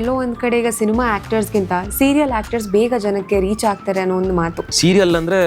ಎಲ್ಲೋ ಒಂದ್ ಕಡೆ ಈಗ ಸಿನಿಮಾ ಆಕ್ಟರ್ಸ್ಗಿಂತ ಸೀರಿಯಲ್ ಆಕ್ಟರ್ಸ್ ಬೇಗ ಜನಕ್ಕೆ ರೀಚ್ ಆಗ್ತಾರೆ ಅನ್ನೋ ಒಂದು ಮಾತು. ಸೀರಿಯಲ್ ಅಂದ್ರೆ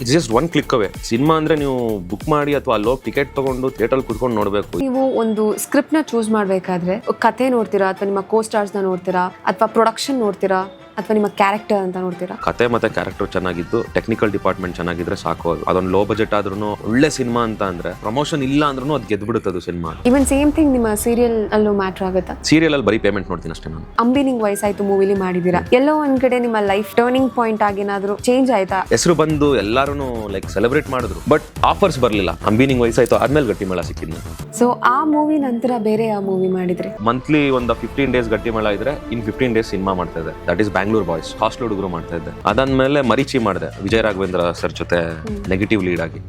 it's just one click away. Cinema ಅಂದ್ರೆ ನೀವು ಬುಕ್ ಮಾಡಿ ಅಥವಾ ಅಲ್ಲೋಗಿ ಟಿಕೆಟ್ ತಗೊಂಡು ಥಿಯೇಟರ್ ಕುತ್ಕೊಂಡು ನೋಡಬೇಕು. ನೀವು ಒಂದು ಸ್ಕ್ರಿಪ್ಟ್ ನ ಚೂಸ್ ಮಾಡ್ಬೇಕಾದ್ರೆ ಕತೆ ನೋಡ್ತೀರಾ ಅಥವಾ ನಿಮ್ಮ ಕೋ ಸ್ಟಾರ್ಸ್ ನ ನೋಡ್ತೀರಾ ಅಥವಾ ಪ್ರೊಡಕ್ಷನ್ ನೋಡ್ತೀರಾ ಅಥವಾ ನಿಮ್ಮ ಕ್ಯಾರೆಕ್ಟರ್ ಅಂತ ನೋಡ್ತೀರಾ? ಕತೆ ಮತ್ತೆ ಕ್ಯಾರೆಕ್ಟರ್ ಚೆನ್ನಾಗಿದ್ದು ಟೆಕ್ನಿಕಲ್ ಡಿಪಾರ್ಟ್ಮೆಂಟ್ ಚೆನ್ನಾಗಿದ್ರೆ ಸಾಕು. ಅದೊಂದು ಲೋ ಬಜೆಟ್ ಆದ್ರೂ ಒಳ್ಳೆ ಸಿನಿಮಾ ಅಂತ ಅಂದ್ರೆ ಪ್ರಮೋಷನ್ ಇಲ್ಲ ಅಂದ್ರೂ ಅದು ಗೆದ್ಬಿಡುತ್ತೆ ಸಿನಿಮಾ. ಇವನ್ ಸೇಮ್ ಥಿಂಗ್ ನಿಮ್ಮ ಸೀರಿಯಲ್ ಅಲ್ಲೂ ಮ್ಯಾಟರ್ ಆಗುತ್ತಾ? ಸೀರಿಯಲ್ ಅಲ್ಲಿ ಬರೀ ಪೇಮೆಂಟ್ ನೋಡ್ತೀನಿ ಅಷ್ಟೇ ನಾನು. ಅಂಬಿ ನಿಂಗ್ ವಯಸ್ಸಾಯ್ತು ಮೂವಿಲಿ ಮಾಡಿದೀರಾ, ಎಲ್ಲೋ ಒಂದ್ ಕಡೆ ನಿಮ್ಮ ಲೈಫ್ ಟರ್ನಿಂಗ್ ಪಾಯಿಂಟ್ ಆಗಿ ಏನಾದ್ರು ಚೇಂಜ್ ಆಯ್ತಾ? ಹೆಸರು ಬಂದು ಎಲ್ಲಾರು ಲೈಕ್ ಸೆಲೆಬ್ರೇಟ್ ಮಾಡಿದ್ರು, ಬಟ್ ಆಫರ್ಸ್ ಬರ್ಲಿಲ್ಲ. ಅಂಬಿ ನಿಂಗ್ ವಯಸ್ಸಾಯ್ತು ಆದ್ಮೇಲೆ ಗಟ್ಟಿ ಮೇಳ ಸಿಕ್ಕಿದ್ನ. ಸೊ ಆ ಮೂವಿ ನಂತರ ಬೇರೆ ಯಾವ ಮೂವಿ ಮಾಡಿದ್ರಿ? ಮಂತ್ಲಿ ಒಂದು 15 days ಗಟ್ಟಿ ಮೇಳ ಇದ್ರೆ ಇನ್ 15 days ಸಿನಿಮಾ ಮಾಡ್ತಾ ಇದ್ದೆ. That is Bangalore boys, hostel ಹುಡುಗರು ಮಾಡ್ತಾ ಇದ್ದೆ. ಅದಾದ್ಮೇಲೆ ಮರೀಚಿ ಮಾಡಿದೆ ವಿಜಯ ರಾಘವೇಂದ್ರ ಸರ್ ಜೊತೆ ನೆಗೆಟಿವ್ ಲೀಡ್ ಆಗಿ.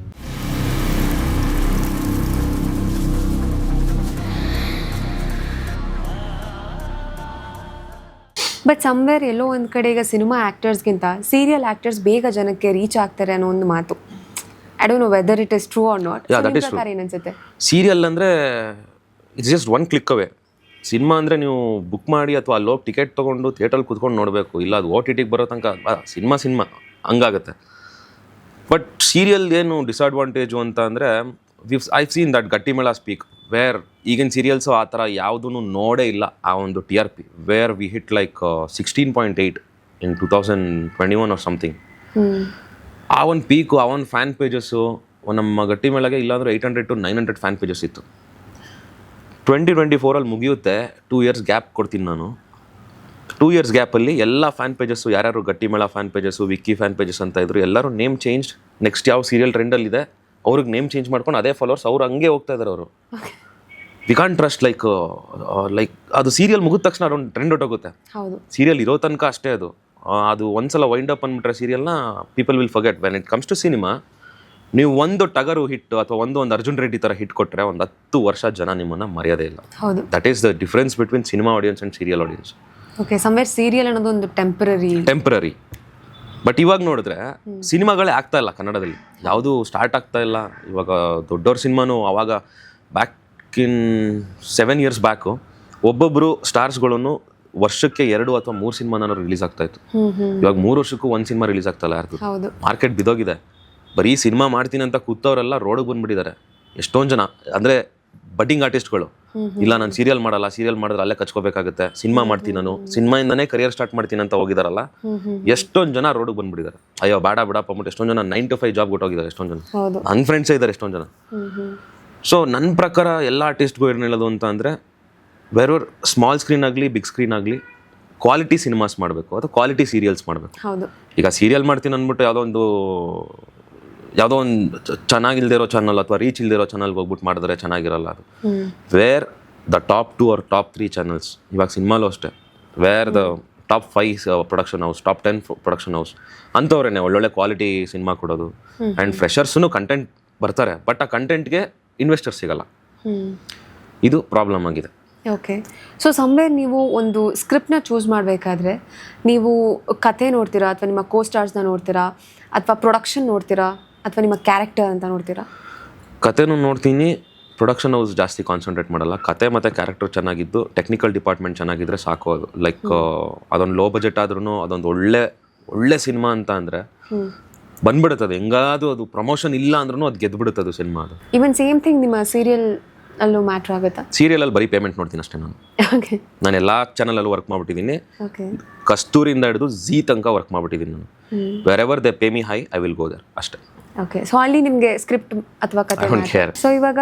ಬಟ್ ಸಮ್ವೇರ್ ಎಲ್ಲೋ ಒಂದ್ ಕಡೆ ಈಗ ಸಿನಿಮಾ ಆಕ್ಟರ್ಸ್ಗಿಂತ ಸೀರಿಯಲ್ ಆಕ್ಟರ್ಸ್ ಬೇಗ ಜನಕ್ಕೆ ರೀಚ್ ಆಗ್ತಾರೆ ಅನ್ನೋ ಒಂದು ಮಾತು. I don't know whether it is true or not. ಏನನ್ಸುತ್ತೆ? ಸೀರಿಯಲ್ ಅಂದ್ರೆ it's just one click away. Cinema ಅಂದರೆ ನೀವು ಬುಕ್ ಮಾಡಿ ಅಥವಾ ಅಲ್ಲೋಗಿ ಟಿಕೆಟ್ ತೊಗೊಂಡು ಥಿಯೇಟ್ರಲ್ಲಿ ಕುತ್ಕೊಂಡು ನೋಡಬೇಕು. ಇಲ್ಲ ಅದು OTT ಬರೋ ತನಕ ಸಿನಿಮಾ ಹಂಗಾಗುತ್ತೆ. ಬಟ್ ಸೀರಿಯಲ್ ಏನು ಡಿಸ್ಅಡ್ವಾಂಟೇಜು ಅಂತ ಅಂದರೆ ಐ ಸೀನ್ ದಟ್ ಗಟ್ಟಿ ಮೇಳ ಸ್ಪೀಕ್ ವೇರ್ ಈಗಿನ ಸೀರಿಯಲ್ಸು ಆ ಥರ ಯಾವುದೂ ನೋಡೇ ಇಲ್ಲ. ಆ ಒಂದು TRP where we hit like 16.8 in 2021 or something. ಆ ಒಂದು ಪೀಕು, ಆ ಒಂದು ಫ್ಯಾನ್ ಪೇಜಸ್ಸು ನಮ್ಮ ಗಟ್ಟಿ ಮೇಳಗೆ ಇಲ್ಲಾಂದರೆ 800 to 900 ಫ್ಯಾನ್ ಪೇಜಸ್ ಇತ್ತು. 2024 ಮುಗಿಯುತ್ತೆ. 2 years ಗ್ಯಾಪ್ ಕೊಡ್ತೀನಿ ನಾನು. 2 years ಗ್ಯಾಪಲ್ಲಿ ಎಲ್ಲ ಫ್ಯಾನ್ ಪೇಜಸ್ಸು ಯಾರ್ಯಾರು ಗಟ್ಟಿ ಮೇಳ fan pages, Vicky fan pages ಅಂತ ಇದ್ರು, ಎಲ್ಲರೂ ನೇಮ್ ಚೇಂಜ್. ನೆಕ್ಸ್ಟ್ ಯಾವ ಸೀರಿಯಲ್ ಟ್ರೆಂಡಲ್ಲಿದೆ ಅವ್ರಿಗೆ ನೇಮ್ ಚೇಂಜ್ ಮಾಡ್ಕೊಂಡು ಅದೇ ಫಾಲೋವರ್ಸ್ ಅವ್ರು ಹಂಗೆ ಹೋಗ್ತಾ ಇದ್ದಾರೆ. ಅವರು ವಿ ಕಾಂಟ್ ಟ್ರಸ್ಟ್ ಲೈಕ್ ಅದು ಸೀರಿಯಲ್ ಮುಗಿದ ತಕ್ಷಣ ಅದೊಂದು ಟ್ರೆಂಡ್ ಹೊಟ್ಟೋಗುತ್ತೆ. ಸೀರಿಯಲ್ ಇರೋ ತನಕ ಅಷ್ಟೇ ಅದು. ಅದು ಒಂದ್ಸಲ ವೈಂಡ್ ಅಪ್ ಅಂದ್ಬಿಟ್ರೆ ಸೀರಿಯಲ್ನ people will forget. When it comes to cinema, ನೀವು ಒಂದು ಟಗರು ಹಿಟ್ ಅಥವಾ ಒಂದು ಅರ್ಜುನ್ ರೆಡ್ಡಿ ಥರ ಹಿಟ್ ಕೊಟ್ಟರೆ ಒಂದು 10 ವರ್ಷ ಜನ ನಿಮ್ಮನ್ನು ಮರ್ಯಾದೆ ಇಲ್ಲ. That is the difference between cinema audience and serial audience. Okay, somewhere serial ಅನ್ನೋದು ಒಂದು ಟೆಂಪರರಿ. ಬಟ್ ಇವಾಗ ನೋಡಿದ್ರೆ ಸಿನಿಮಾಗಳೇ ಆಗ್ತಾ ಇಲ್ಲ ಕನ್ನಡದಲ್ಲಿ. ಯಾವುದು ಸ್ಟಾರ್ಟ್ ಆಗ್ತಾ ಇಲ್ಲ. ಇವಾಗ ದೊಡ್ಡವ್ರ ಸಿನಿಮಾನು ಅವಾಗ ಬ್ಯಾಕ್ ಇನ್ 7 years ಬ್ಯಾಕು ಒಬ್ಬೊಬ್ಬರು ಸ್ಟಾರ್ಸ್ಗಳನ್ನು ವರ್ಷಕ್ಕೆ 2 ಅಥವಾ 3 ಸಿನಿಮಾನಾದ್ರು ರಿಲೀಸ್ ಆಗ್ತಾ ಇತ್ತು. ಇವಾಗ 3 ವರ್ಷಕ್ಕೂ 1 ಸಿನಿಮಾ ರಿಲೀಸ್ ಆಗ್ತಾ ಇಲ್ಲ ಯಾರ್ದು. ಮಾರ್ಕೆಟ್ ಬಿದ್ದೋಗಿದೆ. ಬರೀ ಸಿನಿಮಾ ಮಾಡ್ತೀನಿ ಅಂತ ಕೂತವರೆಲ್ಲ ರೋಡಿಗೆ ಬಂದ್ಬಿಟ್ಟಿದ್ದಾರೆ. ಎಷ್ಟೊಂದು ಜನ ಅಂದರೆ ಬಡ್ಡಿಂಗ್ ಆರ್ಟಿಸ್ಟ್ಗಳು, ಇಲ್ಲ ನಾನು ಸೀರಿಯಲ್ ಮಾಡಲ್ಲ, ಸೀರಿಯಲ್ ಮಾಡಿದ್ರೆ ಅಲ್ಲೇ ಕಚ್ಕೋಬೇಕಾಗುತ್ತೆ, ಸಿನಿಮಾ ಮಾಡ್ತೀನಿ ನಾನು, ಸಿನಿಮಾಯಿಂದನೇ ಕರಿಯರ್ ಸ್ಟಾರ್ಟ್ ಮಾಡ್ತೀನಿ ಅಂತ ಹೋಗಿದಾರಲ್ಲ, ಎಷ್ಟೊಂದು ಜನ ರೋಡಿಗೆ ಬಂದ್ಬಿಟ್ಟಿದ್ದಾರೆ. ಅಯ್ಯೋ ಬೇಡ ಬಿಡಪ್ಪ ಅಂದ್ಬಿಟ್ಟು ಎಷ್ಟೊಂದು ಜನ 9 to 5 ಜಾಬ್ ಕೊಟ್ಟೋಗಿದ್ದಾರೆ. ಎಷ್ಟೊಂದು ಜನ ನನ್ನ ಫ್ರೆಂಡ್ಸೇ ಇದ್ದಾರೆ ಎಷ್ಟೊಂದು ಜನ. ಸೊ ನನ್ನ ಪ್ರಕಾರ ಎಲ್ಲ ಆರ್ಟಿಸ್ಟ್ಗೂ ಏನು ಹೇಳೋದು ಅಂತ ಅಂದರೆ, ಬೇರೆಯವ್ರ ಸ್ಮಾಲ್ ಸ್ಕ್ರೀನ್ ಆಗಲಿ ಬಿಗ್ ಸ್ಕ್ರೀನ್ ಆಗಲಿ ಕ್ವಾಲಿಟಿ ಸಿನಿಮಾಸ್ ಮಾಡಬೇಕು ಅಥವಾ ಕ್ವಾಲಿಟಿ ಸೀರಿಯಲ್ಸ್ ಮಾಡಬೇಕು. ಈಗ ಸೀರಿಯಲ್ ಮಾಡ್ತೀನಿ ಅಂದ್ಬಿಟ್ಟು ಯಾವುದೋ ಒಂದು ಚೆನ್ನಾಗಿಲ್ದೇ ಇರೋ ಚಾನಲ್ ಅಥವಾ ರೀಚ್ ಇಲ್ದೇ ಇರೋ ಚಾನಲ್ಗೆ ಹೋಗ್ಬಿಟ್ಟು ಮಾಡಿದ್ರೆ ಚೆನ್ನಾಗಿರಲ್ಲ. ಅದು where the top 2 or top 3 channels, ಇವಾಗ ಸಿನಿಮಾಲೂ ಅಷ್ಟೇ, where the top 5 production house, top 10 production house ಅಂಥವ್ರೇನೆ ಒಳ್ಳೊಳ್ಳೆ ಕ್ವಾಲಿಟಿ ಸಿನಿಮಾ ಕೊಡೋದು. ಆ್ಯಂಡ್ ಫ್ರೆಷರ್ಸ್ನು ಕಂಟೆಂಟ್ ಬರ್ತಾರೆ, ಬಟ್ ಆ ಕಂಟೆಂಟ್ಗೆ ಇನ್ವೆಸ್ಟರ್ಸ್ ಸಿಗಲ್ಲ. ಇದು ಪ್ರಾಬ್ಲಮ್ ಆಗಿದೆ. ಓಕೆ, ಸೊ ಸಮ್ವೇರ್ ನೀವು ಒಂದು ಸ್ಕ್ರಿಪ್ಟ್ನ ಚೂಸ್ ಮಾಡಬೇಕಾದ್ರೆ ನೀವು ಕತೆ ನೋಡ್ತೀರಾ ಅಥವಾ ನಿಮ್ಮ ಕೋ ಸ್ಟಾರ್ಸ್ನ ನೋಡ್ತೀರಾ ಅಥವಾ ಪ್ರೊಡಕ್ಷನ್ ನೋಡ್ತೀರಾ ಅಥವಾ ನಿಮ್ಮ ಕ್ಯಾರೆಕ್ಟರ್ ಅಂತ ನೋಡ್ತೀರಾ? ಕತೆನೂ ನೋಡ್ತೀನಿ, ಪ್ರೊಡಕ್ಷನ್ ಹೌಸ್ ಜಾಸ್ತಿ ಕಾನ್ಸಂಟ್ರೇಟ್ ಮಾಡಲ್ಲ. ಕತೆ ಮತ್ತು ಕ್ಯಾರೆಕ್ಟರ್ ಚೆನ್ನಾಗಿದ್ದು ಟೆಕ್ನಿಕಲ್ ಡಿಪಾರ್ಟ್ಮೆಂಟ್ ಚೆನ್ನಾಗಿದ್ರೆ ಸಾಕು. ಅದು ಲೈಕ್ ಅದೊಂದು ಲೋ ಬಜೆಟ್ ಆದ್ರೂ ಅದೊಂದು ಒಳ್ಳೆ ಸಿನಿಮಾ ಅಂತ ಅಂದರೆ ಬಂದ್ಬಿಡುತ್ತದೆ. ಹೆಂಗಾದ್ರು ಅದು ಪ್ರಮೋಷನ್ ಇಲ್ಲ ಅಂದ್ರೂ ಅದು ಗೆದ್ಬಿಡುತ್ತದೆ ಸಿನಿಮಾ. ಅದು ಇವನ್ ಸೇಮ್ ಥಿಂಗ್ ನಿಮ್ಮ ಸೀರಿಯಲ್ ಅಲ್ಲೂ ಮ್ಯಾಟ್ರ್ ಆಗುತ್ತಾ? ಸೀರಿಯಲಲ್ಲಿ ಬರೀ ಪೇಮೆಂಟ್ ನೋಡ್ತೀನಿ ಅಷ್ಟೇ ನಾನು. ನಾನು ಎಲ್ಲ ಚಾನಲಲ್ಲೂ ವರ್ಕ್ ಮಾಡ್ಬಿಟ್ಟಿದ್ದೀನಿ. ಕಸ್ತೂರಿಂದ ಹಿಡಿದು ಝೀ ತನಕ ವರ್ಕ್ ಮಾಡ್ಬಿಟ್ಟಿದ್ದೀನಿ ನಾನು. Wherever they pay me high I will go there ಅಷ್ಟೇ. ಓಕೆ, ಸೊ ಅಲ್ಲಿ ನಿಮಗೆ ಸ್ಕ್ರಿಪ್ಟ್ ಅಥವಾ ಕತೆ. ಸೊ ಇವಾಗ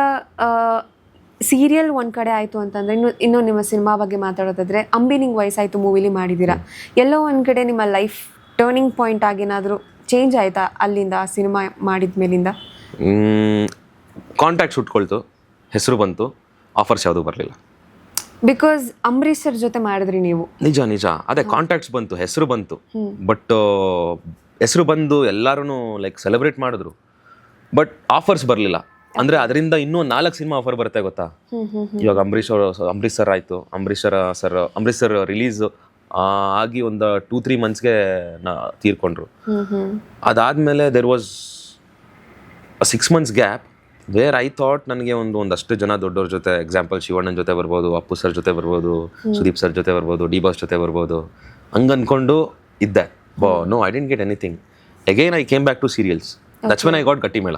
ಸೀರಿಯಲ್ ಒಂದ್ ಕಡೆ ಆಯ್ತು ಅಂತಂದ್ರೆ ಇನ್ನೂ ನಿಮ್ಮ ಸಿನಿಮಾ ಬಗ್ಗೆ ಮಾತಾಡೋದಾದ್ರೆ, ಅಂಬಿ ನಿಂಗ್ ವಯಸ್ಸಾಯ್ತು ಮೂವಿಲಿ ಮಾಡಿದ್ದೀರಾ, ಎಲ್ಲೋ ಒಂದ್ ಕಡೆ ನಿಮ್ಮ ಲೈಫ್ ಟರ್ನಿಂಗ್ ಪಾಯಿಂಟ್ ಆಗಿ ಏನಾದರೂ ಚೇಂಜ್ ಆಯ್ತಾ ಅಲ್ಲಿಂದ, ಆ ಸಿನಿಮಾ ಮಾಡಿದ ಮೇಲಿಂದ? ಕಾಂಟ್ಯಾಕ್ಟ್ಸ್ ಉಟ್ಕೊಳ್ತು, ಹೆಸರು ಬಂತು, ಆಫರ್ಸ್ ಯಾವುದೂ ಬರಲಿಲ್ಲ. ಬಿಕಾಸ್ ಅಂಬರೀಶ್ ಸರ್ ಜೊತೆ ಮಾಡಿದ್ರಿ ನೀವು. ನಿಜ ಅದೇ ಕಾಂಟ್ಯಾಕ್ಟ್ಸ್ ಬಂತು, ಹೆಸರು ಬಂತು, ಬಟ್ ಹೆಸರು ಬಂದು ಎಲ್ಲರೂ ಲೈಕ್ ಸೆಲೆಬ್ರೇಟ್ ಮಾಡಿದ್ರು, ಬಟ್ ಆಫರ್ಸ್ ಬರಲಿಲ್ಲ. ಅಂದರೆ ಅದರಿಂದ ಇನ್ನೂ 4 ಸಿನಿಮಾ ಆಫರ್ ಬರುತ್ತೆ ಗೊತ್ತಾ. ಇವಾಗ ಅಂಬರೀಶ್ ಸರ್ ಆಯಿತು, ಅಂಬರೀಶ್ ಸರ್ ರಿಲೀಸ್ ಆಗಿ ಒಂದು 2-3 monthsಗೆ ತೀರ್ಕೊಂಡ್ರು. ಅದಾದಮೇಲೆ there was 6 months gap. Where I thought ನನಗೆ ಒಂದಷ್ಟು ಜನ ದೊಡ್ಡವ್ರ ಜೊತೆ, ಎಕ್ಸಾಂಪಲ್ ಶಿವಣ್ಣನ ಜೊತೆ ಬರ್ಬೋದು, ಅಪ್ಪು ಸರ್ ಜೊತೆ ಬರ್ಬೋದು, ಸುದೀಪ್ ಸರ್ ಜೊತೆ ಬರ್ಬೋದು, ಡಿ ಬಾಸ್ ಜೊತೆ ಬರ್ಬೋದು, ಹಂಗೆ ಅಂದ್ಕೊಂಡು ಇದ್ದೆ. No, I didn't get anything. Again I came back to serials. That's when I got Gattimela.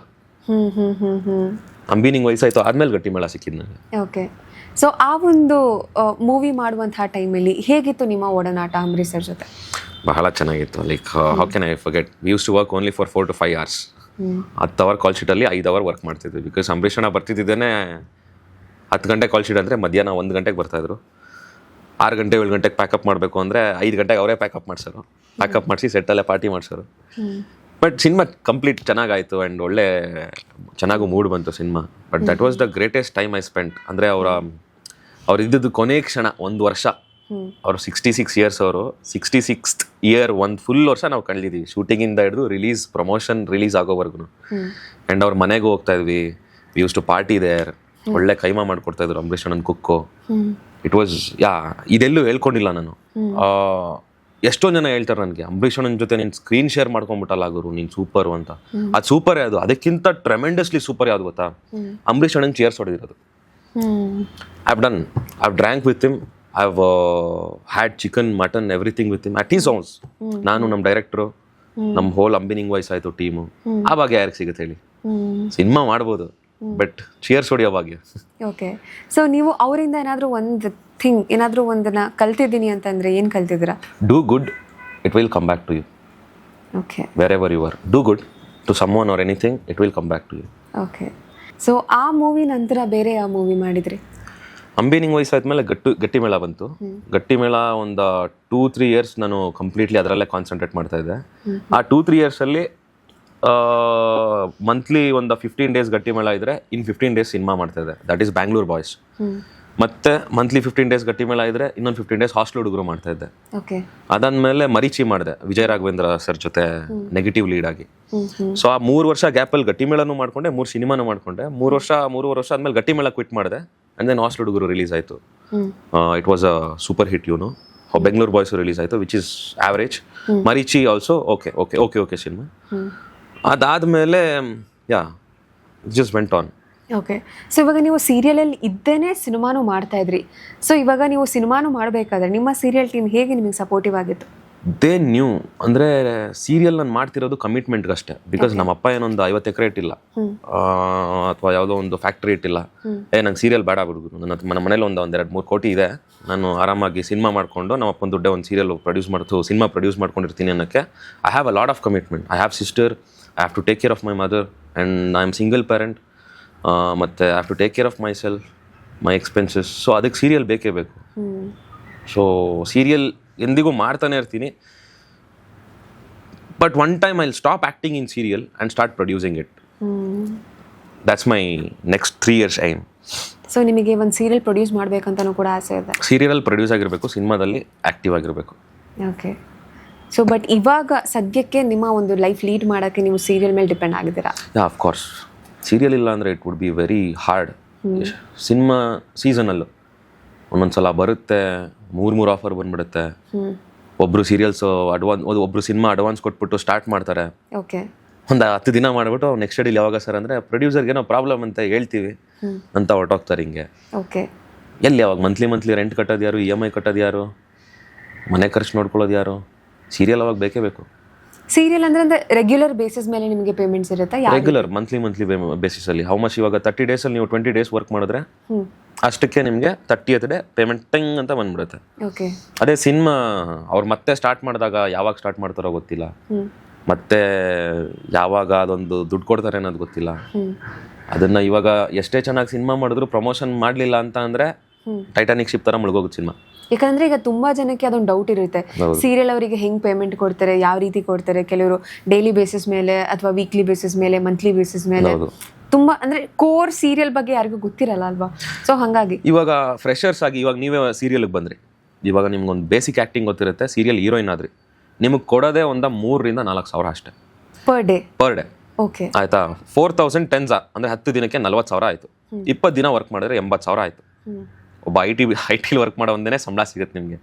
ಅಂಬಿನಿಂಗ್ ವಯಸ್ಸಾಯ್ತು ಆದ್ಮೇಲೆ ಗಟ್ಟಿಮೇಳ ಸಿಕ್ಕಿದ್ದು ನನಗೆ. ಓಕೆ. ಸೊ ಆ ಒಂದು ಮೂವಿ ಮಾಡುವಂತಹ ಟೈಮಲ್ಲಿ ಹೇಗಿತ್ತು ನಿಮ್ಮ ಒಡನಾಟ ಅಂಬರೀಷ್ ಸರ್ ಜೊತೆ? ಬಹಳ ಚೆನ್ನಾಗಿತ್ತು. Like how can I forget, we use to work only for 4 to 5 hours. 10 hour call ಶೀಟಲ್ಲಿ 5 ಅವರ್ ವರ್ಕ್ ಮಾಡ್ತಿದ್ವಿ. ಬಿಕಾಸ್ ಅಂಬರೀಷ್ ಅಣ್ಣ ಬರ್ತಿದ್ದೇನೆ 10 ಗಂಟೆ ಕಾಲ್ ಶೀಟ್ ಅಂದರೆ ಮಧ್ಯಾಹ್ನ 1 ಗಂಟೆಗೆ ಬರ್ತಾಯಿದ್ರು. 6 ಗಂಟೆ 7 ಗಂಟೆಗೆ ಪ್ಯಾಕಪ್ ಮಾಡಬೇಕು ಅಂದರೆ 5 ಗಂಟೆಗೆ ಅವರೇ ಪ್ಯಾಕಪ್ ಮಾಡಿಸೋರು. ಪ್ಯಾಕಪ್ ಮಾಡಿಸಿ ಸೆಟ್ಟಲ್ಲೇ ಪಾರ್ಟಿ ಮಾಡಿಸೋರು. ಬಟ್ ಸಿನಿಮಾ ಕಂಪ್ಲೀಟ್ ಚೆನ್ನಾಗಾಯಿತು ಆ್ಯಂಡ್ ಒಳ್ಳೆ ಚೆನ್ನಾಗೂ ಮೂಡ್ ಬಂತು cinema. But that was the greatest time I spent. ಅಂದರೆ ಅವ್ರು ಇದ್ದದ್ದು ಕೊನೆ ಕ್ಷಣ 1 ವರ್ಷ. ಅವರು 66 ಇಯರ್ಸ್, ಅವರು 66th ಇಯರ್ ಒಂದು ಫುಲ್ ವರ್ಷ ನಾವು ಕಳೆದಿದ್ದೀವಿ, ಶೂಟಿಂಗಿಂದ ಹಿಡಿದು ರಿಲೀಸ್, ಪ್ರಮೋಷನ್ ರಿಲೀಸ್ ಆಗೋವರೆಗೂ. ಆ್ಯಂಡ್ ಅವ್ರ ಮನೆಗೂ ಹೋಗ್ತಾ ಇದ್ವಿ, we use to party there. ಒಳ್ಳೆ ಕೈಮಾ ಮಾಡ್ಕೊಡ್ತಾ ಇದ್ರು ಅಂಬರೀಷ್ ಅಣ್ಣನ ಕುಕ್ಕು. ಇಟ್ ವಾಸ್ ಇದೆಲ್ಲೂ ಹೇಳ್ಕೊಂಡಿಲ್ಲ ನಾನು. ಎಷ್ಟೊಂದು ಜನ ಹೇಳ್ತಾರೆ ನನಗೆ, ಅಂಬರೀಷ್ ಅಣ್ಣನ ಜೊತೆ ನೀನು ಸ್ಕ್ರೀನ್ ಶೇರ್ ಮಾಡ್ಕೊಂಡ್ಬಿಟ್ಟಲ್ಲ ಗುರು, ನೀನು ಸೂಪರು ಅಂತ. ಅದು ಸೂಪರ್ ಯಾವುದು, ಅದಕ್ಕಿಂತ ಟ್ರೆಮೆಂಡಸ್ಲಿ ಸೂಪರ್ ಯಾವುದು ಗೊತ್ತಾ? ಅಂಬರೀಷ್ ಅಣ್ಣನ chairs ಹೊಡೆದಿರೋದು. I've drank with him. I've had chicken, mutton, everything with him at his house. ನಾನು, ನಮ್ಮ ಡೈರೆಕ್ಟ್ರು, ನಮ್ಮ ಹೋಲ್ ಅಂಬಿನಿಂಗ್ ವಾಯ್ಸ್ ಆಯಿತು ಟೀಮು. ಆವಾಗ ಯಾರಿಗೆ ಸಿಗುತ್ತೆ ಹೇಳಿ? ಸಿನಿಮಾ ಮಾಡ್ಬೋದು, but chairs ಹೊಡಿಯೋ Bhagya. Okay. So ನೀವು ಅವರಿಂದ ಏನಾದರೂ ಒಂದು ಥಿಂಗ್, ಏನಾದರೂ ಒಂದನ್ನು ಕಲ್ತಿದ್ದೀನಿ ಅಂತಂದರೆ ಏನು ಕಲ್ತಿದ್ದೀರಾ? Do good, it will come back to you. Okay. Wherever you are, do good to someone or anything, it will come back to you. Okay. So ಆ ಮೂವಿ ನಂತರ ಬೇರೆ ಯಾವ ಮೂವಿ ಮಾಡಿದ್ರಿ? ಅಂಬಿನಿಂಗ್ ವಾಯ್ಸ್ ಆದಮೇಲೆ ಗಟ್ಟಿಮೇಳ ಬಂತು. ಗಟ್ಟಿಮೇಳ ಒಂದು 2-3 ಇಯರ್ಸ್ ನಾನು completely ಅದರಲ್ಲೇ ಕಾನ್ಸಂಟ್ರೇಟ್ ಮಾಡ್ತಾ ಇದ್ದೆ. ಆ 2-3 ಇಯರ್ಸಲ್ಲಿ ಮಂತ್ಲಿ ಒಂದು 15 ಡೇಸ್ ಗಟ್ಟಿಮೇಳ ಇದ್ದರೆ ಇನ್ 15 ಡೇಸ್ ಸಿನಿಮಾ ಮಾಡ್ತಾ ಇದ್ದೆ. That is Bangalore boys. ಮತ್ತೆ ಮಂತ್ಲಿ 15 ಡೇಸ್ ಗಟ್ಟಿಮೇಳ ಇದ್ದರೆ ಇನ್ನೊಂದು 15 ಡೇಸ್ ಹಾಸ್ಟೆಲ್ ಹುಡುಗರು ಮಾಡ್ತಾ ಇದ್ದೆ. ಅದಾದ್ಮೇಲೆ ಮರೀಚಿ ಮಾಡಿದೆ ವಿಜಯ ರಾಘವೇಂದ್ರ ಸರ್ ಜೊತೆ ನೆಗೆಟಿವ್ ಲೀಡ್ ಆಗಿ. ಸೊ ಆ 3 ವರ್ಷ ಗ್ಯಾಪಲ್ಲಿ ಗಟ್ಟಿಮೇಳನೂ ಮಾಡ್ಕೊಂಡೆ, 3 ಸಿನಿಮಾನು ಮಾಡ್ಕೊಂಡೆ. 3 ವರ್ಷ ಆದ್ಮೇಲೆ ಗಟ್ಟಿಮೇಳ ಕ್ವಿಟ್ ಮಾಡಿದೆ. And then hostel Hudugaru release ಆಯಿತು. It was a super hit, you know. Bengaluru boys release ಆಯಿತು, which is average. Marichi also okay cinema. ಅದಾದಮೇಲೆ just went on. Okay. So ಇವಾಗ ನೀವು ಸೀರಿಯಲಲ್ಲಿ ಇದ್ದೇನೆ ಸಿನಿಮಾನು ಮಾಡ್ತಾ ಇದ್ರಿ. ಸೊ ಇವಾಗ ನೀವು ಸಿನಿಮಾನು ಮಾಡಬೇಕಾದ್ರೆ ನಿಮ್ಮ ಸೀರಿಯಲ್ ಟೀಮ್ ಹೇಗೆ ನಿಮಗೆ ಸಪೋರ್ಟಿವ್ ಆಗಿತ್ತು? They new. ಅಂದರೆ ಸೀರಿಯಲ್ ನಾನು ಮಾಡ್ತಿರೋದು ಕಮಿಟ್ಮೆಂಟ್ಗಷ್ಟೇ. ಬಿಕಾಸ್ ನಮ್ಮ ಅಪ್ಪ ಏನೊಂದು 50 ಎಕರೆ ಇಟ್ಟಿಲ್ಲ, ಅಥವಾ ಯಾವುದೋ ಒಂದು ಫ್ಯಾಕ್ಟ್ರಿ ಇಟ್ಟಿಲ್ಲ. ನಂಗೆ ಸೀರಿಯಲ್ ಬೇಡ ಬಿಡುಗು, ನನ್ನ ಮನೇಲಿ ಒಂದು 2-3 ಕೋಟಿ ಇದೆ, ನಾನು ಆರಾಮಾಗಿ ಸಿನಿಮಾ ಮಾಡಿಕೊಂಡು ನಮ್ಮ ಅಪ್ಪನ ದುಡ್ಡೆ ಒಂದು ಸೀರಿಯಲ್ ಸಿನಿಮಾ ಪ್ರೊಡ್ಯೂಸ್ ಮಾಡ್ಕೊಂಡಿರ್ತೀನಿ ಅನ್ನೋಕ್ಕೆ I have a lot of commitment. I have sister, I have to take care of my mother, and I am single parent. ಮತ್ತು I have to take care of my self, my expenses. So ಅದಕ್ಕೆ serial ಬೇಕೇ ಬೇಕು. So serial ಎಂದಿಗೂ ಮಾಡ್ತಾನೆ ಇರ್ತೀನಿ. But one time I will stop acting in serial and start producing it. That's my next 3 years aim. So ನಿಮಗೆ ಒಂದು serial produce ಮಾಡಬೇಕಂತನೂ ಕೂಡ ಆಸೆ ಇದೆ? ಸೀರಿಯಲಲ್ಲಿ ಪ್ರೊಡ್ಯೂಸ್ ಆಗಿರಬೇಕು, ಸಿನಿಮಾದಲ್ಲಿ ಆ್ಯಕ್ಟಿವ್ ಆಗಿರಬೇಕು. ಓಕೆ. ಸೊ ಬಟ್ ಇವಾಗ ಸದ್ಯಕ್ಕೆ ನಿಮ್ಮ ಒಂದು ಲೈಫ್ ಲೀಡ್ ಮಾಡೋಕ್ಕೆ ನೀವು ಸೀರಿಯಲ್ ಮೇಲೆ ಡಿಪೆಂಡ್ ಆಗಿದ್ದೀರಾ? Of course. ಸೀರಿಯಲ್ ಇಲ್ಲ ಅಂದರೆ it would be very hard. Cinema ಸೀಸನಲ್ಲೂ ಒಂದೊಂದ್ಸಲ ಬರುತ್ತೆ, 3 ಆಫರ್ ಬಂದ್ಬಿಡುತ್ತೆ. ಒಬ್ರು ಸೀರಿಯಲ್ಸ್ ಒಬ್ರು ಸಿನಿಮಾ ಅಡ್ವಾನ್ಸ್ ಕೊಟ್ಬಿಟ್ಟು ಸ್ಟಾರ್ಟ್ ಮಾಡ್ತಾರೆ. ಓಕೆ. ಒಂದು 10 ದಿನ ಮಾಡಿಬಿಟ್ಟು ನೆಕ್ಸ್ಟ್ ಡೇಲಿ ಯಾವಾಗ ಸರ್ ಅಂದರೆ ಪ್ರೊಡ್ಯೂಸರ್ಗೆ ಏನೋ ಪ್ರಾಬ್ಲಮ್ ಅಂತ ಹೇಳ್ತೀವಿ ಅಂತ ಹೊರಟೋಗ್ತಾರೆ ಹಿಂಗೆ. ಓಕೆ. ಎಲ್ಲಿ ಯಾವಾಗ ಮಂತ್ಲಿ ರೆಂಟ್ ಕಟ್ಟೋದು ಯಾರು, EMI ಕಟ್ಟೋದು ಯಾರು, ಮನೆ ಖರ್ಚು ನೋಡ್ಕೊಳ್ಳೋದು ಯಾರು? ಸೀರಿಯಲ್ ಅವಾಗ ಬೇಕೇ ಬೇಕು. ಸೀರಿಯಲ್ ಅಂದರೆ ರೆಗ್ಯುಲರ್ ಬೇಸಿಸ್ ಮೇಲೆ ನಿಮಗೆ ಪೇಮೆಂಟ್ಸ್ ಇರುತ್ತಾ? ರೆಗ್ಯುಲರ್ ಮಂತ್ಲಿ ಬೇಸಿಸಲ್ಲಿ. ಹೌ ಮಚ್ ಇವಾಗ 30 ಡೇಸಲ್ಲಿ ನೀವು 20 ಡೇಸ್ ವರ್ಕ್ ಮಾಡಿದ್ರೆ ಅಷ್ಟಕ್ಕೆ ನಿಮಗೆ 30th ಡೇ ಪೇಮೆಂಟ್ ಟಂಗ್ ಅಂತ ಬಂದ್ಬಿಡುತ್ತೆ. ಓಕೆ. ಅದೇ ಸಿನಿಮಾ ಅವ್ರು ಮತ್ತೆ ಸ್ಟಾರ್ಟ್ ಮಾಡಿದಾಗ ಯಾವಾಗ ಸ್ಟಾರ್ಟ್ ಮಾಡ್ತಾರೋ ಗೊತ್ತಿಲ್ಲ, ಮತ್ತೆ ಯಾವಾಗ ಅದೊಂದು ದುಡ್ಡು ಕೊಡ್ತಾರೆ ಅನ್ನೋದು ಗೊತ್ತಿಲ್ಲ. ಅದನ್ನ ಇವಾಗ ಎಷ್ಟೇ ಚೆನ್ನಾಗಿ ಸಿನಿಮಾ ಮಾಡಿದ್ರು ಪ್ರಮೋಷನ್ ಮಾಡಲಿಲ್ಲ ಅಂತ ಅಂದರೆ ಟೈಟಾನಿಕ್ ಶಿಪ್ ಥರ ಮುಳುಗೋಗುತ್ತೆ ಸಿನಿಮಾ. ಯಾಕಂದ್ರೆ ಈಗ ತುಂಬಾ ಜನಕ್ಕೆ ಅದೊಂದು ಡೌಟ್ ಇರುತ್ತೆ, ಸೀರಿಯಲ್ ಅವರಿಗೆ ಹೆಂಗ್ ಪೇಮೆಂಟ್ ಕೊಡ್ತಾರೆ, ಯಾವ ರೀತಿ ಕೊಡ್ತಾರೆ. ಕೆಲವರು ಡೈಲಿ ಬೇಸಿಸ್ ಮೇಲೆ ಅಥವಾ ವೀಕ್ಲಿ ಬೇಸಿಸ್ ಮೇಲೆ, ಮಂತ್ಲಿ ಬೇಸಿಸ್ ಮೇಲೆ. ತುಂಬಾ ಅಂದ್ರೆ ಕೋರ್ ಸೀರಿಯಲ್ ಬಗ್ಗೆ ಯಾರಿಗೂ ಗೊತ್ತಿರಲ್ಲ ಅಲ್ವಾ? ಸೊ ಹಾಗಾಗಿ ಇವಾಗ ಫ್ರೆಶರ್ಸ್ ಆಗಿ ಇವಾಗ ನೀವೇ ಸೀರಿಯಲ್ಗೆ ಬಂದ್ರಿ, ಇವಾಗ ನಿಮ್ಗೊಂದು ಬೇಸಿಕ್ ಆ್ಯಕ್ಟಿಂಗ್ ಗೊತ್ತಿರುತ್ತೆ, ಸೀರಿಯಲ್ ಹೀರೋಯಿನ್ ಆದ್ರಿ, ನಿಮಗೆ ಕೊಡೋದೇ ಒಂದು 3,000 to 4,000 ಅಷ್ಟೇ ಪರ್ ಡೇ. ಓಕೆ. ಆಯ್ತಾ? 4,000 ಟೆನ್ಸ್ ಅಂದರೆ 10 ದಿನಕ್ಕೆ 40,000 ಆಯಿತು. 20 ದಿನ ವರ್ಕ್ ಮಾಡಿದ್ರೆ 80,000 ಆಯಿತು. ಒಬ್ಬ ಐ ಟಿಲಿ ವರ್ಕ್ ಮಾಡೋ ಒಂದೇ ಸಂಬಳ ಸಿಗುತ್ತೆ ನಿಮಗೆ.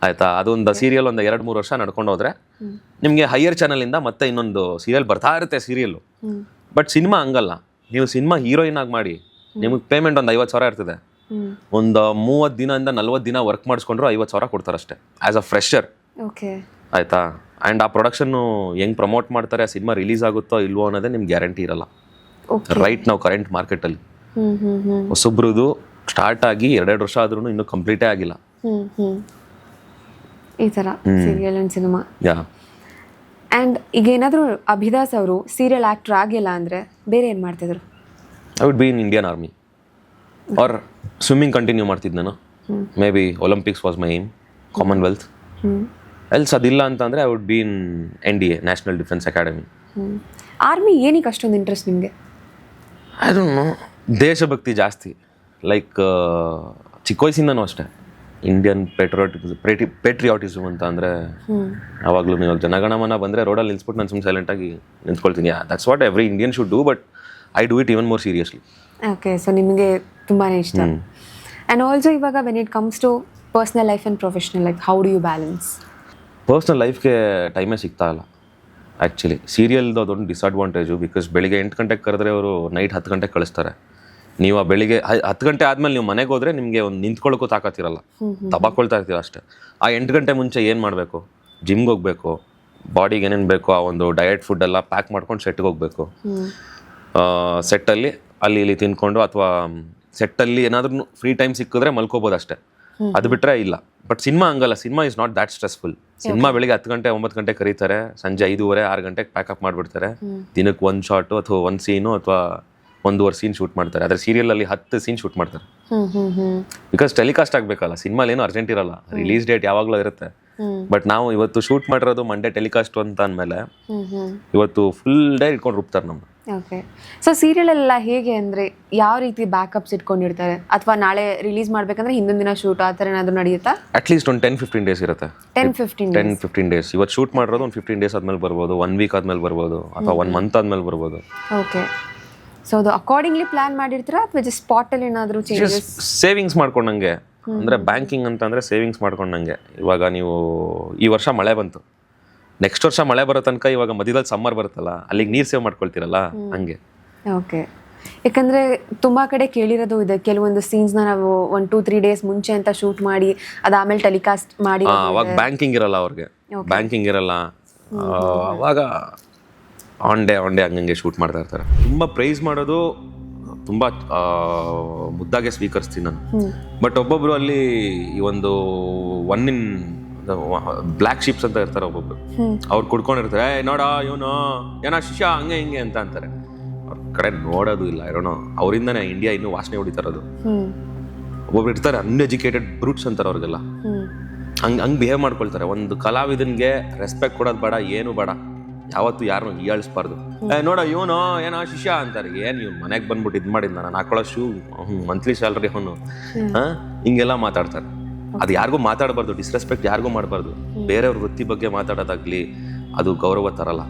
ಆಯ್ತಾ? ಅದೊಂದು ಸೀರಿಯಲ್ ಒಂದು 2-3 ವರ್ಷ ನಡ್ಕೊಂಡು ಹೋದ್ರೆ ನಿಮಗೆ ಹೈಯರ್ ಚಾನಲಿಂದ ಮತ್ತೆ ಇನ್ನೊಂದು ಸೀರಿಯಲ್ ಬರ್ತಾ ಇರುತ್ತೆ ಸೀರಿಯಲ್ಲು. ಬಟ್ ಸಿನಿಮಾ ಹಂಗಲ್ಲ, ನೀವು ಸಿನಿಮಾ ಹೀರೋಯಿನ್ ಆಗಿ ಮಾಡಿ, ನಿಮಗೆ ಪೇಮೆಂಟ್ ಒಂದು 50,000 ಇರ್ತದೆ. ಒಂದು 30 ದಿನದಿಂದ 40 ದಿನ ವರ್ಕ್ ಮಾಡಿಸ್ಕೊಂಡ್ರು 50,000 ಕೊಡ್ತಾರಷ್ಟೇ ಆ್ಯಸ್ ಅ ಫ್ರೆಶರ್. ಓಕೆ. ಆಯ್ತಾ? ಆ್ಯಂಡ್ ಆ ಪ್ರೊಡಕ್ಷನ್ನು ಹೆಂಗೆ ಪ್ರಮೋಟ್ ಮಾಡ್ತಾರೆ, ಆ ಸಿನಿಮಾ ರಿಲೀಸ್ ಆಗುತ್ತೋ ಇಲ್ವೋ ಅನ್ನೋದೇ ನಿಮ್ಗೆ ಗ್ಯಾರಂಟಿ ಇರಲ್ಲ. ರೈಟ್ ನಾವು ಕರೆಂಟ್ ಮಾರ್ಕೆಟಲ್ಲಿ ಹೊಸಬ್ರದ್ದು ಸ್ಟಾರ್ಟ್ ಆಗಿ 2 ವರ್ಷ ಆದ್ರೂ ಇನ್ನೂ ಕಂಪ್ಲೀಟೇ ಆಗಿಲ್ಲ. ಈ ಥರ serial and cinema. Yeah. And ಈಗ ಏನಾದರೂ ಅಭಿದಾಸ್ ಅವರು ಸೀರಿಯಲ್ ಆ್ಯಕ್ಟರ್ ಆಗಿಲ್ಲ ಅಂದರೆ ಬೇರೆ ಏನು ಮಾಡ್ತಿದ್ರು? I would be in Indian army or swimming continue ಮಾಡ್ತಿದ್ದು ನಾನು. Maybe Olympics was my aim, Commonwealth. Else ಅದಿಲ್ಲ ಅಂತಂದರೆ I would be in NDA, national defence academy. Army ಏನಕ್ಕೆ ಅಷ್ಟೊಂದು ಇಂಟ್ರೆಸ್ಟ್ ನಿಮಗೆ? ಐ ಡೋಂಟ್ ನೋ, ದೇಶಭಕ್ತಿ ಜಾಸ್ತಿ. ಲೈಕ್ ಚಿಕ್ಕ ವಯಸ್ಸಿಂದನೂ ಅಷ್ಟೇ ಇಂಡಿಯನ್ ಪೇಟ್ರಿಯಾಟಿಸಮ್ ಅಂತ ಅಂದರೆ ಯಾವಾಗಲೂ ನೀವು ಜನಗಣಮನ ಬಂದರೆ ರೋಡಲ್ಲಿ ನಿಲ್ಸ್ಬಿಟ್ಟು ನಾನು ಸುಮ್ಮನೆ ಸೈಲೆಂಟಾಗಿ ನಿಂತ್ಕೊಳ್ತೀನಿ. That's what every Indian should do, but I do it even more seriously. Okay, so ನಿಮಗೆ ತುಂಬಾ ಇಷ್ಟ. ಆ್ಯಂಡ್ ಆಲ್ಸೋ ಇವಾಗ when it comes to personal life and professional life, how do you balance? Personal ಲೈಫ್ಗೆ ಟೈಮೇ ಸಿಗ್ತಾ ಇಲ್ಲ actually. ಸೀರಿಯಲ್ದು ಅದೊಂದು disadvantage. Because ಬೆಳಿಗ್ಗೆ 8 ಗಂಟೆಗೆ ಕರೆದ್ರೆ ಅವರು ನೈಟ್ 10 ಗಂಟೆಗೆ ಕಳಿಸ್ತಾರೆ. ನೀವು ಆ ಬೆಳಿಗ್ಗೆ 10 ಗಂಟೆ ಆದಮೇಲೆ ನೀವು ಮನೆಗೆ ಹೋದರೆ ನಿಮಗೆ ಒಂದು ನಿಂತ್ಕೊಳ್ಳೋಕ್ಕೂ ತಾಕತ್ತಿರಲ್ಲ, ತಬಾಕೊಳ್ತಾ ಇರ್ತೀರ ಅಷ್ಟೇ. ಆ 8 ಗಂಟೆ ಮುಂಚೆ ಏನು ಮಾಡಬೇಕು? ಜಿಮ್ಗೆ ಹೋಗಬೇಕು, ಬಾಡಿಗೆ ಏನೇನು ಬೇಕೋ ಆ ಒಂದು ಡಯಟ್ ಫುಡ್ ಎಲ್ಲ ಪ್ಯಾಕ್ ಮಾಡ್ಕೊಂಡು ಸೆಟ್ಗೆ ಹೋಗಬೇಕು. ಸೆಟ್ಟಲ್ಲಿ ಅಲ್ಲಿ ಇಲ್ಲಿ ತಿನ್ಕೊಂಡು ಅಥವಾ ಸೆಟ್ಟಲ್ಲಿ ಏನಾದ್ರೂ ಫ್ರೀ ಟೈಮ್ ಸಿಕ್ಕಿದ್ರೆ ಮಲ್ಕೋಬೋದು ಅಷ್ಟೇ. ಅದು ಬಿಟ್ಟರೆ ಇಲ್ಲ. ಬಟ್ ಸಿನಿಮಾ ಹಂಗಲ್ಲ. Cinema is not that stressful. Cinema ಬೆಳಿಗ್ಗೆ 10 ಗಂಟೆ 9 ಗಂಟೆ ಕರೀತಾರೆ, ಸಂಜೆ 5:30 6 ಗಂಟೆಗೆ ಪ್ಯಾಕಪ್ ಮಾಡಿಬಿಡ್ತಾರೆ. ದಿನಕ್ಕೆ 1 ಶಾಟು ಅಥವಾ 1 ಸೀನು ಅಥವಾ 1.5 ಸೀನ್ ಶೂಟ್ ಮಾಡ್ತಾರೆ. ಆದರೆ ಸೀರಿಯಲಲ್ಲಿ 10 ಸೀನ್ ಶೂಟ್ ಮಾಡ್ತಾರೆ. ಬಿಕಾಸ್ ಟೆಲಿಕಾಸ್ಟ್ ಆಗಬೇಕಲ್ಲ. ಸಿನಿಮಾಲೇನು ಅರ್ಜೆಂಟ್ ಇರಲ್ಲ, ರಿಲೀಸ್ ಡೇಟ್ ಯಾವಾಗಲೂ ಇರುತ್ತೆ. ಬಟ್ ನಾವು ಇವತ್ತು ಶೂಟ್ ಮಾಡಿರೋದು ಮಂಡೇ ಟೆಲಿಕಾಸ್ಟ್ ಅಂತ ಅಂದಮೇಲೆ ಇವತ್ತು ಫುಲ್ ಡೇ ಇಟ್ಕೊಂಡು ರುಬ್ತಾರೆ ನಮ್ಮ. ಓಕೆ. ಸೊ ಸೀರಿಯಲೆಲ್ಲ ಹೇಗೆ ಅಂದರೆ ಯಾವ ರೀತಿ ಬ್ಯಾಕಪ್ಸ್ ಇಟ್ಕೊಂಡಿರ್ತಾರೆ? ಅಥವಾ ನಾಳೆ ರಿಲೀಸ್ ಮಾಡಬೇಕಂದ್ರೆ ಹಿಂದಿನ ದಿನ ಶೂಟ್ ಆ ಥರ ಏನಾದರೂ ನಡೆಯುತ್ತಾ? ಅಟ್ಲೀಸ್ಟ್ ಒಂದು 10-15 ಡೇಸ್ ಇರುತ್ತೆ. 10-15 ಡೇಸ್. ಇವತ್ತು ಶೂಟ್ ಮಾಡಿರೋದು ಒಂದು 15 ಡೇಸ್ ಆದ್ಮೇಲೆ ಬರ್ಬೋದು, 1 ವೀಕ್ ಆದ್ಮೇಲೆ ಬರ್ಬೋದು, ಅಥವಾ 1 ಮಂತ್ ಆದ್ಮೇಲೆ ಬರ್ಬೋದು. ಓಕೆ. ಸೊ ಅದು ಅಕಾರ್ಡಿಂಗ್ಲಿ ಪ್ಲಾನ್ ಮಾಡಿರ್ತೀರಾ ಅಥವಾ ಜಸ್ಟ್ ಸ್ಪಾಟಲ್ಲಿ ಏನಾದರೂ ಚೇಂಜಸ್? ಸೇವಿಂಗ್ಸ್ ಮಾಡ್ಕೊಂಡಂಗೆ. ಅಂದರೆ ಬ್ಯಾಂಕಿಂಗ್ ಅಂತಂದರೆ ಸೇವಿಂಗ್ಸ್ ಮಾಡ್ಕೊಂಡಂಗೆ. ಇವಾಗ ನೀವು ಈ ವರ್ಷ ಮಳೆ ಬಂತು, ನೆಕ್ಸ್ಟ್ ವರ್ಷ ಮಳೆ ಬರೋ ತನಕ ಇವಾಗ ಮಧ್ಯದಲ್ಲಿ ಸಮ್ಮರ್ ಬರುತ್ತಲ್ಲ, ಅಲ್ಲಿಗೆ ನೀರು ಸೇವ್ ಮಾಡ್ಕೊಳ್ತೀರಲ್ಲ, ಹಂಗೆ. ಓಕೆ. ಯಾಕಂದರೆ ತುಂಬ ಕಡೆ ಕೇಳಿರೋದು ಇದೆ, ಕೆಲವೊಂದು ಸೀನ್ಸ್ನ ನಾವು 1-2-3 ಡೇಸ್ ಮುಂಚೆ ಅಂತ ಶೂಟ್ ಮಾಡಿ ಅದಾದಮೇಲೆ ಟೆಲಿಕಾಸ್ಟ್ ಮಾಡಿ. ಅವಾಗ ಬ್ಯಾಂಕಿಂಗ್ ಇರಲ್ಲ ಅವ್ರಿಗೆ, ಬ್ಯಾಂಕಿಂಗ್ ಇರಲ್ಲ. ಅವಾಗ ಆನ್ ಡೇ ಹಂಗಂಗೆ ಶೂಟ್ ಮಾಡ್ತಾ ಇರ್ತಾರೆ. ತುಂಬ ಪ್ರೈಸ್ ಮಾಡೋದು ತುಂಬ ಮುದ್ದಾಗೆ ಸ್ವೀಕರಿಸ್ತೀನಿ ನಾನು. ಬಟ್ ಒಬ್ಬೊಬ್ರು ಅಲ್ಲಿ ಈ ಒಂದು ಬ್ಲ್ಯಾಕ್ ಶಿಪ್ಸ್ ಅಂತ ಇರ್ತಾರೆ ಒಬ್ಬೊಬ್ರು. ಅವ್ರು ಕುಡ್ಕೊಂಡಿರ್ತಾರೆ, ನೋಡ ಇವನು ಏನೋ ಶಿಷ್ಯ ಹಂಗೆ ಹಿಂಗೆ ಅಂತ ಅಂತಾರೆ. ಅವ್ರ ಕಡೆ ನೋಡೋದು ಇಲ್ಲ, ಏನೋ ಅವರಿಂದನೇ ಇಂಡಿಯಾ ಇನ್ನೂ ವಾಸನೆ ಹೊಡಿತಾರದು. ಒಬ್ಬೊಬ್ರು ಇರ್ತಾರೆ ಅನ್ಎಜುಕೇಟೆಡ್ ಬ್ರೂಟ್ಸ್ ಅಂತಾರೆ, ಅವ್ರಿಗೆಲ್ಲ ಹಂಗೆ ಬಿಹೇವ್ ಮಾಡ್ಕೊಳ್ತಾರೆ. ಒಂದು ಕಲಾವಿದನ್ಗೆ ರೆಸ್ಪೆಕ್ಟ್ ಕೊಡೋದು ಬೇಡ, ಏನು ಬೇಡ, ಯಾವತ್ತು ಯಾರನ್ನು ಹೀಯಾಳಿಸ್ಬಾರ್ದು. ನೋಡ ಇವನು ಏನೋ ಶಿಷ್ಯ ಅಂತಾರೆ. ಏನು ಇವ್ನು ಮನೆಗೆ ಬಂದ್ಬಿಟ್ಟು ಇದು ಮಾಡಿದ್ನ, ನಾನು ಹಾಕೊಳ್ಳೋ ಶೂ ಮಂತ್ಲಿ ಸ್ಯಾಲ್ರಿ ಅವನು, ಹಿಂಗೆಲ್ಲ ಮಾತಾಡ್ತಾರೆ. ಅದು ಯಾರಿಗೂ ಮಾತಾಡಬಾರ್ದು, ಡಿಸ್ರೆಸ್ಪೆಕ್ಟ್ ಯಾರಿಗೂ ಮಾಡಬಾರ್ದು. ಬೇರೆಯವ್ರ ವೃತ್ತಿ ಬಗ್ಗೆ ಮಾತಾಡೋದಾಗ್ಲಿ ಅದು ಗೌರವ ತರಲ್ಲ.